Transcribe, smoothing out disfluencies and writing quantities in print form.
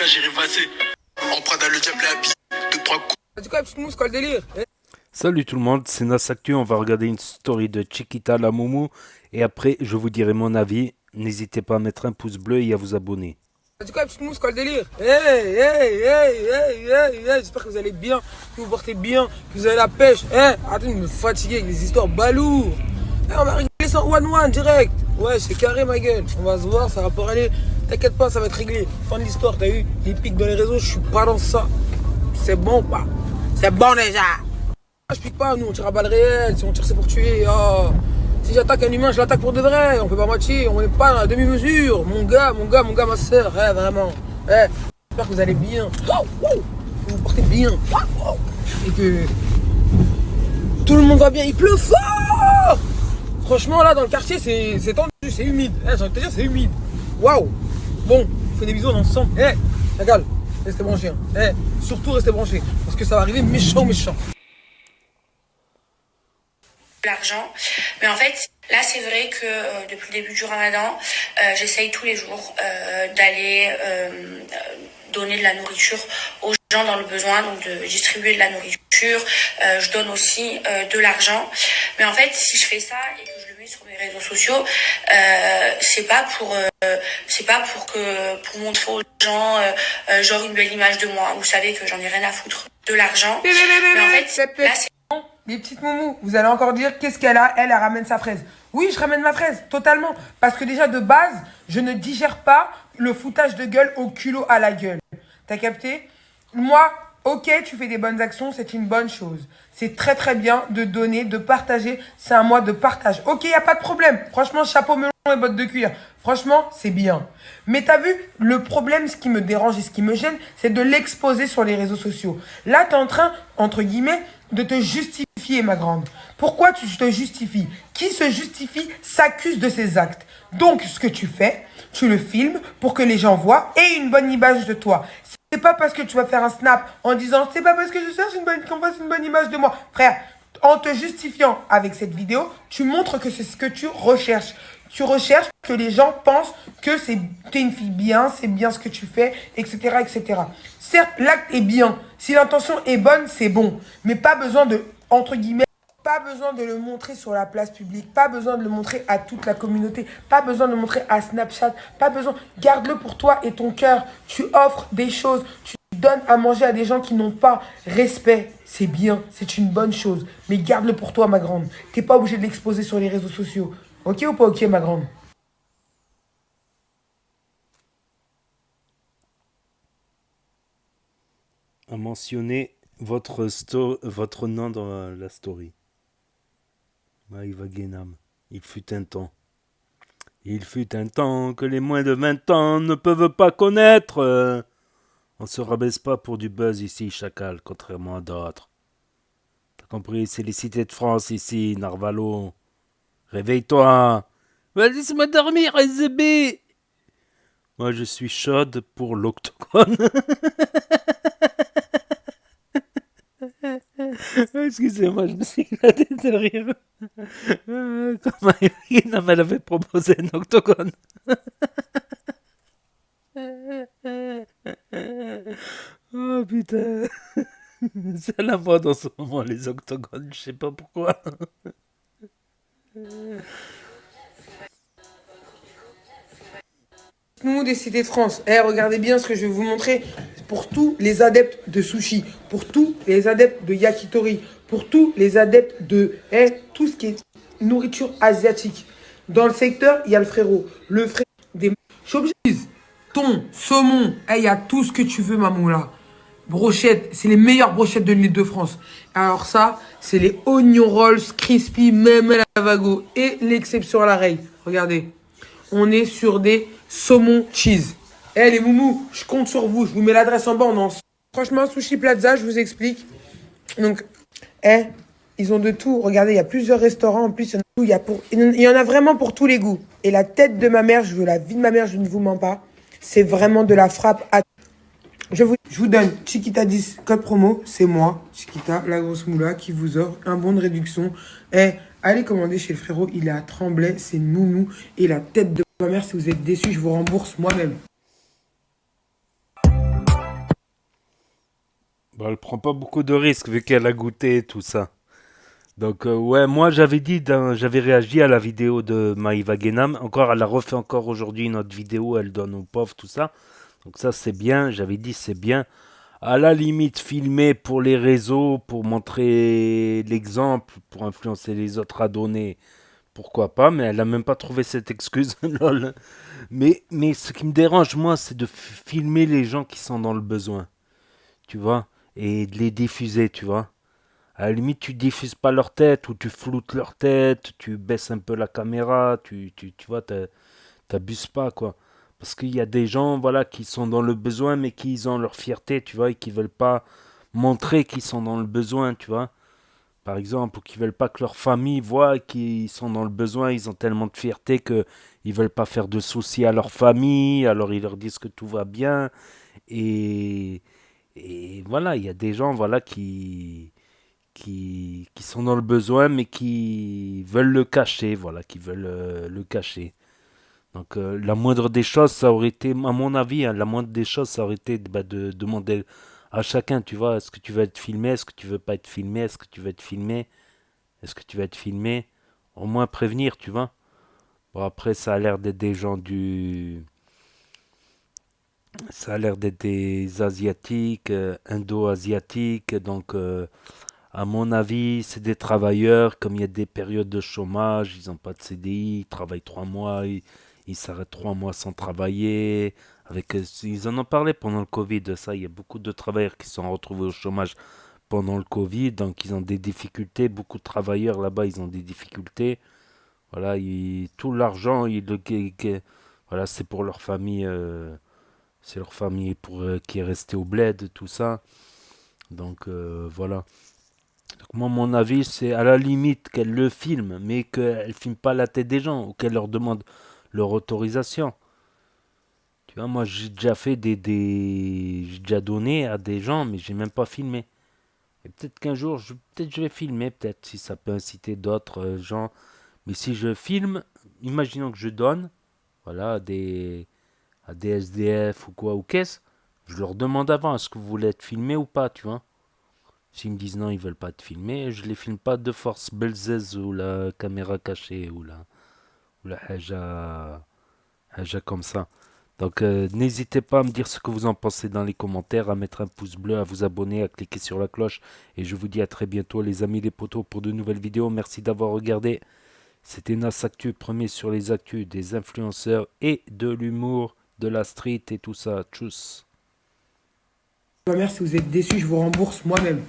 cas, j'ai rêvassé. On prend dans le diable à habillé. 2-3 coups. Du coup, la petite mousse, quoi le délire? Salut tout le monde, c'est Nas Actu, on va regarder une story de Chiquita la Moumou et après je vous dirai mon avis. N'hésitez pas à mettre un pouce bleu et à vous abonner. Du coup, la petite mousse, quoi le délire? Hey, j'espère que vous allez bien, que vous portez bien, que vous avez la pêche. Arrêtez de me fatiguer avec des histoires balourdes. On va régler ça one direct. Ouais, c'est carré ma gueule. On va se voir, ça va pas aller. T'inquiète pas, ça va être réglé. Fin de l'histoire, t'as vu? Les pics dans les réseaux, je suis pas dans ça. C'est bon ou pas? C'est bon déjà. Je pique pas, nous on tire à balles réelles, si on tire c'est pour tuer. Oh. Si j'attaque un humain, je l'attaque pour de vrai, on peut pas moitié, on n'est pas dans la demi-mesure. Mon gars, ma soeur, vraiment. J'espère que vous allez bien. Que vous vous portez bien. Et que tout le monde va bien, il pleut fort. Franchement là dans le quartier c'est tendu, c'est humide. J'ai envie de te dire c'est humide. Waouh. Bon, on fait des bisous, on se sent. Regarde, restez branchés. Surtout restez branchés. Parce que ça va arriver méchant. L'argent, mais en fait là c'est vrai que depuis le début du Ramadan j'essaye tous les jours d'aller donner de la nourriture aux gens dans le besoin, donc de distribuer de la nourriture. Je donne aussi de l'argent, mais en fait si je fais ça et que je le mets sur mes réseaux sociaux, c'est pas pour montrer aux gens genre une belle image de moi. Vous savez que j'en ai rien à foutre de l'argent, mais en fait là c'est les petites moumous, vous allez encore dire qu'est-ce qu'elle a? Elle ramène sa fraise. Oui, je ramène ma fraise, totalement. Parce que déjà, de base, je ne digère pas le foutage de gueule au culot à la gueule. T'as capté? Moi, ok, tu fais des bonnes actions, c'est une bonne chose. C'est très très bien de donner, de partager. C'est un mois de partage. Ok, y a pas de problème. Franchement, chapeau melon et bottes de cuir. Franchement, c'est bien. Mais t'as vu, le problème, ce qui me dérange et ce qui me gêne, c'est de l'exposer sur les réseaux sociaux. Là, t'es en train, entre guillemets, de te justifier, ma grande. Pourquoi tu te justifies? Qui se justifie s'accuse de ses actes. Donc, ce que tu fais, tu le filmes pour que les gens voient et une bonne image de toi. C'est pas parce que tu vas faire un snap en disant c'est pas parce que je cherche qu'on fasse une bonne image de moi. Frère, en te justifiant avec cette vidéo, tu montres que c'est ce que tu recherches. Tu recherches que les gens pensent que t'es une fille bien, c'est bien ce que tu fais, etc., etc. Certes, l'acte est bien. Si l'intention est bonne, c'est bon. Mais pas besoin de, entre guillemets, pas besoin de le montrer sur la place publique. Pas besoin de le montrer à toute la communauté. Pas besoin de le montrer à Snapchat. Pas besoin. Garde-le pour toi et ton cœur. Tu offres des choses. Tu donnes à manger à des gens qui n'ont pas respect. C'est bien. C'est une bonne chose. Mais garde-le pour toi, ma grande. T'es pas obligé de l'exposer sur les réseaux sociaux. Ok ou pas ok, ma grande? À mentionner votre nom dans la story. Maïva Guénam. Il fut un temps. Il fut un temps que les moins de 20 ans ne peuvent pas connaître. On se rabaisse pas pour du buzz ici, chacal, contrairement à d'autres. T'as compris, c'est les cités de France ici, Narvalo. Réveille-toi. Vas-y, laisse-moi dormir, SZB. Moi, je suis chaude pour l'octogone. Excusez-moi, je me suis éclaté de rire. Comment elle avait proposé un octogone. Oh putain. C'est à la mode en ce moment, les octogones, je sais pas pourquoi. Nous des cités de France. Regardez bien ce que je vais vous montrer. Pour tous les adeptes de sushi, pour tous les adeptes de yakitori, pour tous les adeptes de tout ce qui est nourriture asiatique. Dans le secteur, il y a le frérot. Le frérot des... Je suis obligé de dire, thon, saumon, il y a tout ce que tu veux, mamou, là. Brochettes, c'est les meilleures brochettes de l'île de France. Alors ça, c'est les oignon rolls crispy, même à la vago. Et l'exception à la règle. Regardez. On est sur des saumon cheese. Les moumous, je compte sur vous. Je vous mets l'adresse en bas. Franchement, Sushi Plaza, je vous explique. Donc, ils ont de tout. Regardez, il y a plusieurs restaurants. En plus, il y en a vraiment pour tous les goûts. Et la tête de ma mère, je veux la vie de ma mère, je ne vous mens pas. C'est vraiment de la frappe à... Je vous donne Chiquita 10, code promo. C'est moi, Chiquita, la grosse moula, qui vous offre un bon de réduction. Allez commander chez le frérot. Il est à Tremblay. C'est une moumou. Et la tête de ma mère, si vous êtes déçus, je vous rembourse moi-même. Bon, elle prend pas beaucoup de risques vu qu'elle a goûté tout ça. Donc ouais, moi j'avais dit, j'avais réagi à la vidéo de Maïva Genam. Encore, elle a refait encore aujourd'hui une autre vidéo, elle donne aux pauvres, tout ça. Donc ça c'est bien, j'avais dit c'est bien. À la limite, filmer pour les réseaux, pour montrer l'exemple, pour influencer les autres à donner, pourquoi pas, mais elle a même pas trouvé cette excuse. Lol. Mais ce qui me dérange, moi, c'est de filmer les gens qui sont dans le besoin, tu vois, et de les diffuser, tu vois. À la limite, tu diffuses pas leur tête, ou tu floutes leur tête, tu baisses un peu la caméra, tu vois, t'abuses pas, quoi. Parce qu'il y a des gens, voilà, qui sont dans le besoin, mais qui ont leur fierté, tu vois, et qui veulent pas montrer qu'ils sont dans le besoin, tu vois. Par exemple, ou qui veulent pas que leur famille voit qu'ils sont dans le besoin, ils ont tellement de fierté que ils veulent pas faire de soucis à leur famille, alors ils leur disent que tout va bien. Et, et voilà, il y a des gens, voilà, qui sont dans le besoin, mais qui veulent le cacher, voilà, qui veulent le cacher. Donc la moindre des choses, ça aurait été, à mon avis, hein, la moindre des choses, ça aurait été bah, de demander à chacun, tu vois, est-ce que tu veux être filmé, est-ce que tu veux pas être filmé, est-ce que tu veux être filmé, est-ce que tu veux être filmé, au moins prévenir, tu vois. Bon après, ça a l'air d'être des gens ça a l'air d'être des asiatiques, indo-asiatiques, donc à mon avis, c'est des travailleurs, comme il y a des périodes de chômage, ils n'ont pas de CDI, ils travaillent 3 mois, ils s'arrêtent 3 mois sans travailler. Ils en ont parlé pendant le Covid, de ça. Il y a beaucoup de travailleurs qui se sont retrouvés au chômage pendant le Covid, donc ils ont des difficultés. Beaucoup de travailleurs là-bas, ils ont des difficultés. Voilà, tout l'argent, voilà, c'est pour leur famille, c'est leur famille qui est restée au bled, tout ça. Donc voilà. Donc moi, mon avis, c'est à la limite qu'elle le filme, mais qu'elle ne filme pas la tête des gens, ou qu'elle leur demande leur autorisation. Tu vois, moi, j'ai déjà fait j'ai déjà donné à des gens, mais j'ai même pas filmé. Et peut-être qu'un jour, peut-être je vais filmer, peut-être si ça peut inciter d'autres gens. Mais si je filme, imaginons que je donne, voilà, à des SDF ou quoi, ou qu'est-ce, je leur demande avant, est-ce que vous voulez être filmé ou pas, tu vois. S'ils me disent non, ils veulent pas te filmer, je les filme pas de force belzez ou la caméra cachée ou la haja comme ça. Donc n'hésitez pas à me dire ce que vous en pensez dans les commentaires, à mettre un pouce bleu, à vous abonner, à cliquer sur la cloche. Et je vous dis à très bientôt les amis les potos pour de nouvelles vidéos. Merci d'avoir regardé. C'était Nas Actu, premier sur les actus des influenceurs et de l'humour, de la street et tout ça. Tchuss. Ma mère, si vous êtes déçus, je vous rembourse moi-même.